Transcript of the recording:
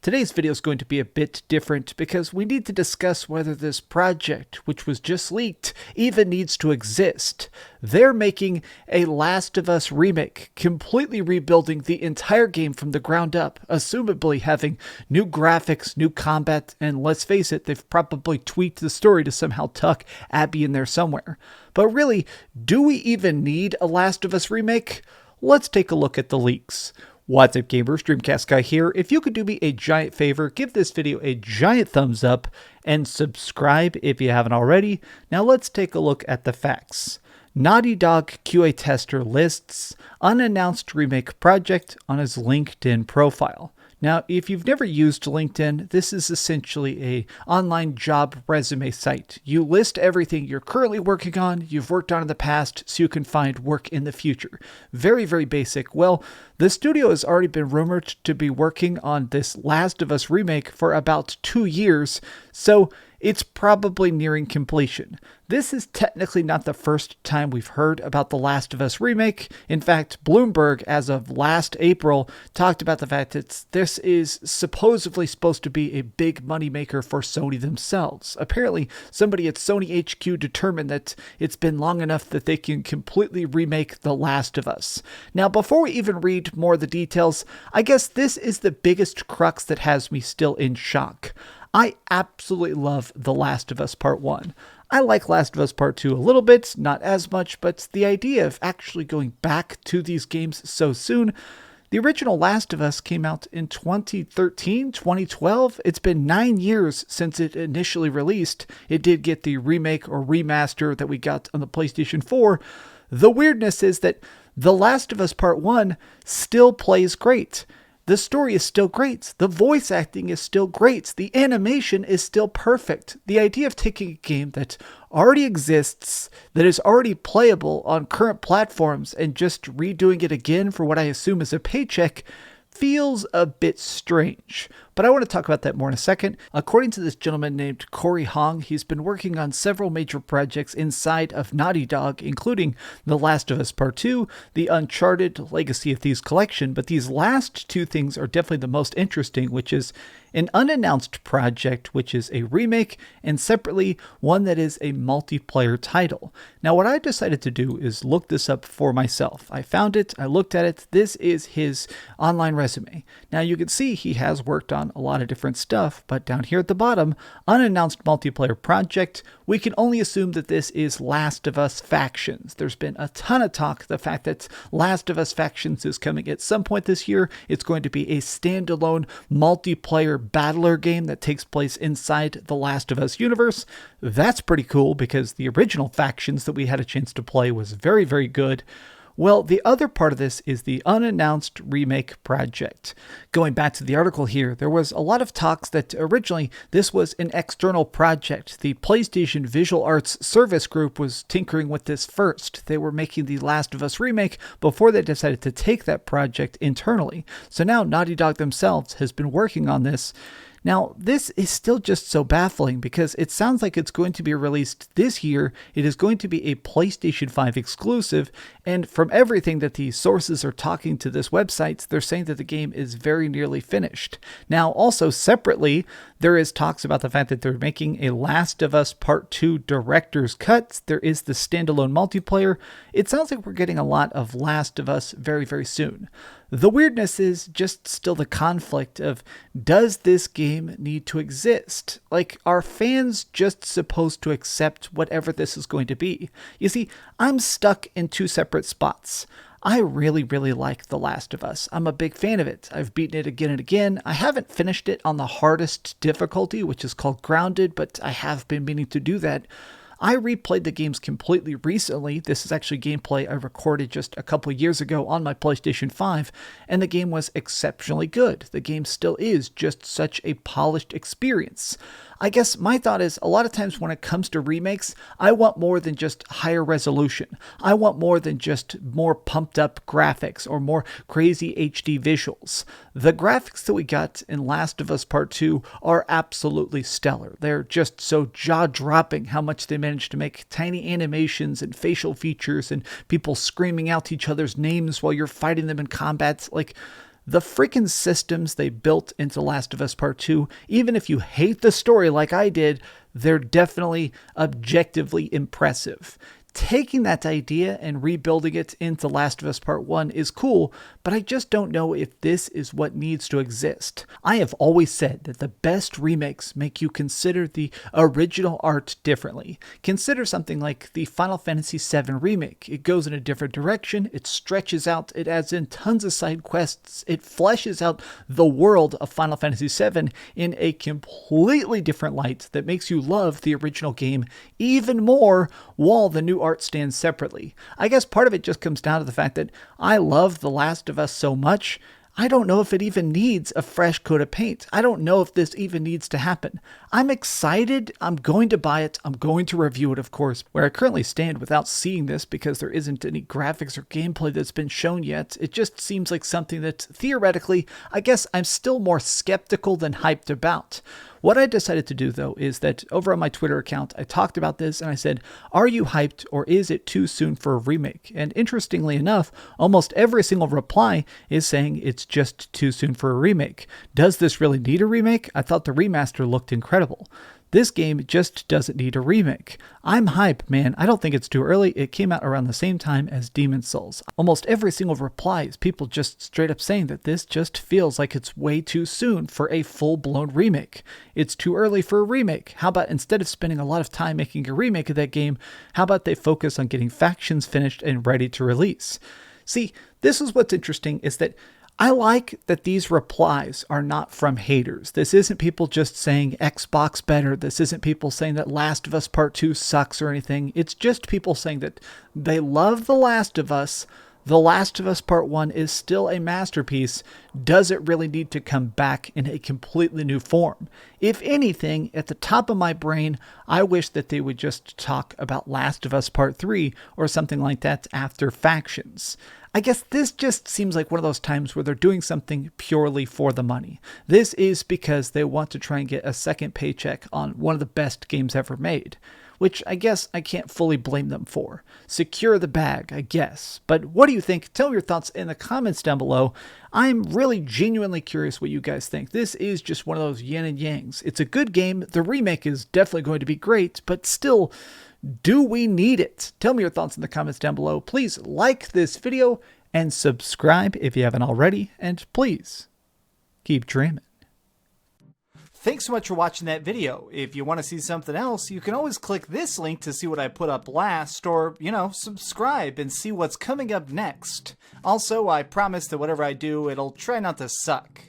Today's video is going to be a bit different because we need to discuss whether this project, which was just leaked, even needs to exist. They're making a Last of Us remake, completely rebuilding the entire game from the ground up, assumably having new graphics, new combat, and let's face it, they've probably tweaked the story to somehow tuck Abby in there somewhere. But really, do we even need a Last of Us remake? Let's take a look at the leaks. What's up, gamers? DreamcastGuy here. If you could do me a giant favor, give this video a giant thumbs up and subscribe if you haven't already. Now let's take a look at the facts. Naughty Dog QA tester lists unannounced remake project on his LinkedIn profile. Now, if you've never used LinkedIn, this is essentially an online job resume site. You list everything you're currently working on, you've worked on in the past, so you can find work in the future. Very, very basic. Well, the studio has already been rumored to be working on this Last of Us remake for about 2 years, so it's probably nearing completion. This is technically not the first time we've heard about the Last of Us remake. In fact, Bloomberg, as of last April, talked about the fact that this is supposedly supposed to be a big moneymaker for Sony themselves. Apparently, somebody at Sony HQ determined that it's been long enough that they can completely remake The Last of Us. Now, before we even read more of the details, I guess this is the biggest crux that has me still in shock. I absolutely love The Last of Us Part 1. I like Last of Us Part 2 a little bit, not as much, but the idea of actually going back to these games so soon. The original Last of Us came out in 2013, 2012. It's been 9 years since it initially released. It did get the remake or remaster that we got on the PlayStation 4. The weirdness is that The Last of Us Part 1 still plays great. The story is still great. The voice acting is still great. The animation is still perfect. The idea of taking a game that already exists, that is already playable on current platforms, and just redoing it again for what I assume is a paycheck feels a bit strange. But I want to talk about that more in a second. According to this gentleman named Corey Hong, he's been working on several major projects inside of Naughty Dog, including The Last of Us Part 2, the Uncharted Legacy of Thieves collection, but these last two things are definitely the most interesting, which is an unannounced project, which is a remake, and separately, one that is a multiplayer title. Now, what I decided to do is look this up for myself. I found it, I looked at it, this is his online resume. Now, you can see he has worked on a lot of different stuff, but down here at the bottom, unannounced multiplayer project, we can only assume that this is Last of Us Factions. There's been a ton of talk, the fact that Last of Us Factions is coming at some point this year. It's going to be a standalone multiplayer battler game that takes place inside the Last of Us universe. That's pretty cool because the original Factions that we had a chance to play was very, very good. Well, the other part of this is the unannounced remake project. Going back to the article here, there was a lot of talks that originally this was an external project. The PlayStation Visual Arts Service Group was tinkering with this first. They were making the Last of Us remake before they decided to take that project internally. So now Naughty Dog themselves has been working on this. Now, this is still just so baffling because it sounds like it's going to be released this year. It is going to be a PlayStation 5 exclusive, and from everything that the sources are talking to this website, they're saying that the game is very nearly finished. Now, also separately, there is talks about the fact that they're making a Last of Us Part 2 director's cut. There is the standalone multiplayer. It sounds like we're getting a lot of Last of Us very, very soon. The weirdness is just still the conflict of, does this game need to exist? Like, are fans just supposed to accept whatever this is going to be? You see, I'm stuck in two separate spots. I really, really like The Last of Us. I'm a big fan of it. I've beaten it again and again. I haven't finished it on the hardest difficulty, which is called Grounded, but I have been meaning to do that. I replayed the games completely recently. This is actually gameplay I recorded just a couple years ago on my PlayStation 5, and the game was exceptionally good. The game still is just such a polished experience. I guess my thought is a lot of times when it comes to remakes, I want more than just higher resolution. I want more than just more pumped up graphics or more crazy HD visuals. The graphics that we got in Last of Us Part 2 are absolutely stellar. They're just so jaw-dropping how much they managed to make tiny animations and facial features and people screaming out each other's names while you're fighting them in combat. Like, The freaking systems they built into Last of Us Part 2, even if you hate the story like I did, they're definitely objectively impressive. Taking that idea and rebuilding it into Last of Us Part 1 is cool, but I just don't know if this is what needs to exist. I have always said that the best remakes make you consider the original art differently. Consider something like the Final Fantasy VII Remake. It goes in a different direction, it stretches out, it adds in tons of side quests, it fleshes out the world of Final Fantasy VII in a completely different light that makes you love the original game even more, while the new art stands separately. I guess part of it just comes down to the fact that I love The Last of Us so much, I don't know if it even needs a fresh coat of paint. I don't know if this even needs to happen. I'm excited. I'm going to buy it. I'm going to review it, of course. Where I currently stand without seeing this, because there isn't any graphics or gameplay that's been shown yet, it just seems like something that, theoretically, I guess I'm still more skeptical than hyped about. What I decided to do, though, is that over on my Twitter account, I talked about this and I said, are you hyped or is it too soon for a remake? And interestingly enough, almost every single reply is saying it's just too soon for a remake. Does this really need a remake? I thought the remaster looked incredible. This game just doesn't need a remake. I'm hyped, man. I don't think it's too early. It came out around the same time as Demon's Souls. Almost every single reply is people just straight up saying that this just feels like it's way too soon for a full-blown remake. It's too early for a remake. How about instead of spending a lot of time making a remake of that game, how about they focus on getting factions finished and ready to release? See, this is what's interesting, is that I like that these replies are not from haters. This isn't people just saying Xbox better. This isn't people saying that Last of Us Part 2 sucks or anything. It's just people saying that they love The Last of Us. The Last of Us Part 1 is still a masterpiece. Does it really need to come back in a completely new form? If anything, at the top of my brain, I wish that they would just talk about Last of Us Part 3 or something like that after Factions. I guess this just seems like one of those times where they're doing something purely for the money. This is because they want to try and get a second paycheck on one of the best games ever made, which I guess I can't fully blame them for. Secure the bag, I guess. But what do you think? Tell me your thoughts in the comments down below. I'm really genuinely curious what you guys think. This is just one of those yin and yangs. It's a good game. The remake is definitely going to be great, but still, do we need it? Tell me your thoughts in the comments down below. Please like this video and subscribe if you haven't already. And please, keep dreaming. Thanks so much for watching that video. If you want to see something else, you can always click this link to see what I put up last, or, subscribe and see what's coming up next. Also, I promise that whatever I do, it'll try not to suck.